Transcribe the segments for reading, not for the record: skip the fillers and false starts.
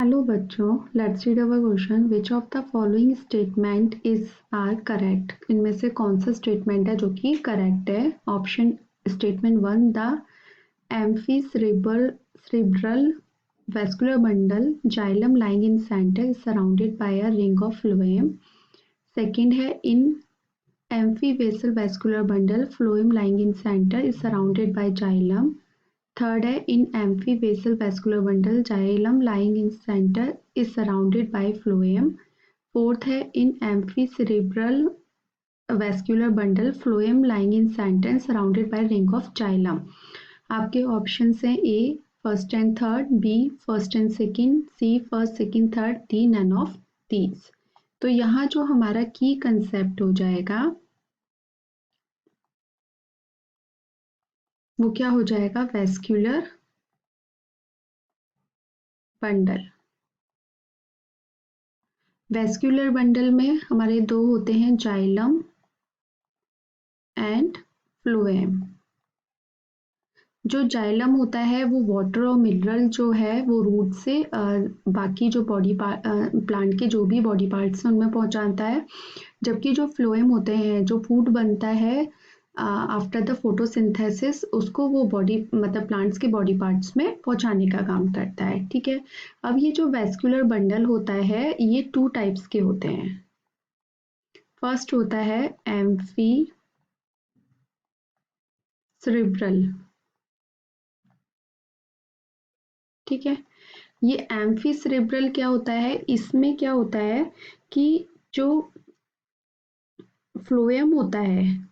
Hello बच्चों, let's read our question. Which of the following statement is are correct? इनमें से कौन सा स्टेटमेंट है जो कि करेक्ट है? Option statement 1, the cerebral vascular bundle xylem lying in center is surrounded by a ring of phloem. Second है इन amphiβasal vascular bundle phloem lying in center is surrounded by xylem. Third है इन amphiβasal vascular bundle xylem lying in center is surrounded by phloem. Fourth है इन amphicerebral vascular bundle phloem lying in center is surrounded by ring of xylem. आपके option हैं A first and third, B first and second, C first second third, D none of these. तो यहाँ जो हमारा की concept हो जाएगा वो क्या हो जाएगा? Vascular bundle. वेस्क्यूलर बंडल में हमारे दो होते हैं, जाइलम एंड फ्लोएम। जो जाइलम होता है वो वाटर और मिनरल जो है वो रूट से बाकी जो बॉडी प्लांट के जो भी बॉडी पार्ट्स हैं उनमें पहुंचाता है, जबकि जो फ्लोएम होते हैं, जो फूड बनता है आफ्टर द फोटोसिंथेसिस, उसको वो बॉडी मतलब प्लांट्स के बॉडी पार्ट्स में पहुंचाने का काम करता है। ठीक है। अब ये जो वेस्क्यूलर बंडल होता है ये टू टाइप्स के होते हैं। फर्स्ट होता है एम्फी सेरेब्रल। ठीक है। ये एम्फी सेरेब्रल क्या होता है? इसमें क्या होता है कि जो फ्लोएम होता है,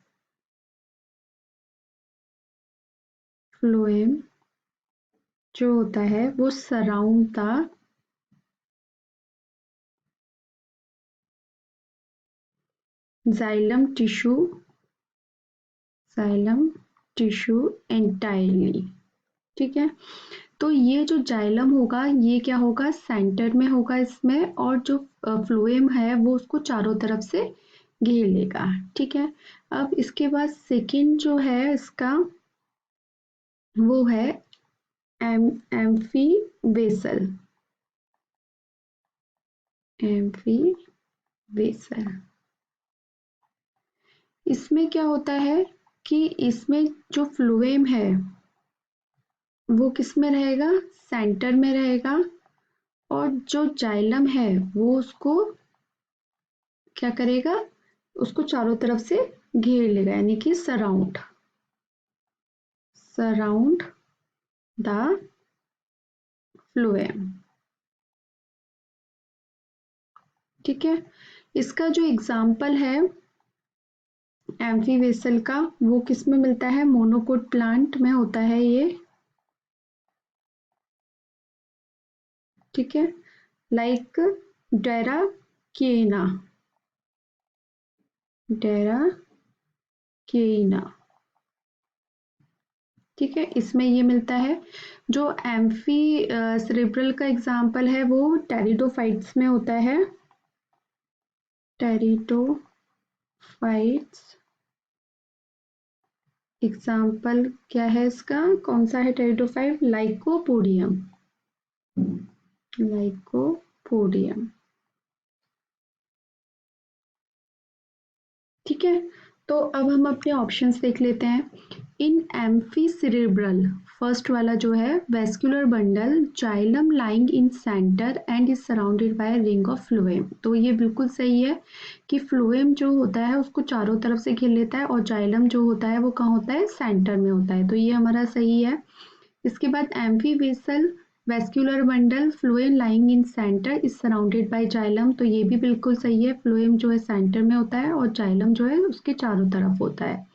फ्लोएम जो होता है वो surround the xylem tissue, xylem tissue entirely. ठीक है। तो ये जो जाइलम होगा ये क्या होगा? सेंटर में होगा इसमें, और जो फ्लोएम है वो उसको चारों तरफ से घेर लेगा। ठीक है। अब इसके बाद सेकंड जो है इसका वो है एम्फीवेसल। एम्फीवेसल इसमें क्या होता है कि इसमें जो फ्लोएम है वो किस में रहेगा? सेंटर में रहेगा, और जो जाइलम है वो उसको क्या करेगा? उसको चारों तरफ से घेर लेगा, यानी कि सराउंड द फ्लोएम। ठीक है। इसका जो एग्जाम्पल है एम्फीवेसल का वो किस में मिलता है? मोनोकोट प्लांट में होता है ये। ठीक है। लाइक डेराकेना, डेराकेना। ठीक है, इसमें ये मिलता है। जो एम्फी सेरेब्रल का एग्जाम्पल है वो टेरिडोफाइट्स में होता है। टेरिडोफाइट्स एग्जाम्पल क्या है इसका? कौन सा है टेरिडोफाइट? Lycopodium, lycopodium. ठीक है। तो अब हम अपने ऑप्शंस देख लेते हैं। इन एम्फी सेरेब्रल, फर्स्ट वाला जो है vascular bundle xylem lying in centre and is surrounded by ring of phloem. तो ये बिल्कुल सही है कि फ्लोएम जो होता है उसको चारों तरफ से घेर लेता है, और जाइलम जो होता है वो कहाँ होता है? सेंटर में होता है। तो ये हमारा सही है। इसके बाद amphivasal vascular bundle phloem lying in centre is surrounded by xylem. तो ये भी बिल्कुल सही है। फ्लोएम जो है सेंटर में होता है और जाइलम जो है उसके चारों तरफ होता है।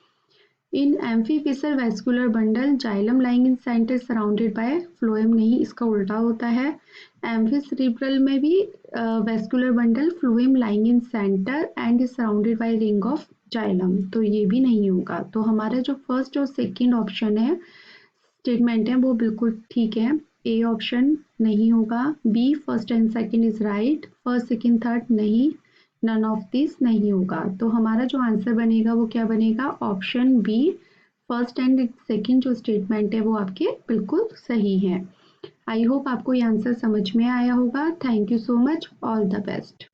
In amphivasal vascular bundle xylem lying in centre surrounded by phloem नहीं, इसका उल्टा होता है। एम्फीसेरेब्रल में भी vascular bundle phloem lying in centre and is surrounded by ring of xylem. तो ये भी नहीं होगा। तो हमारा जो फर्स्ट और सेकंड ऑप्शन है, स्टेटमेंट है, वो बिल्कुल ठीक है। ए ऑप्शन नहीं होगा। B first and second is right, first second third नहीं, नन ऑफ दिस नहीं होगा। तो हमारा जो आंसर बनेगा वो क्या बनेगा? Option B, first and second जो स्टेटमेंट है वो आपके बिल्कुल सही है। आई होप आपको ये आंसर समझ में आया होगा। Thank you so much, all the best.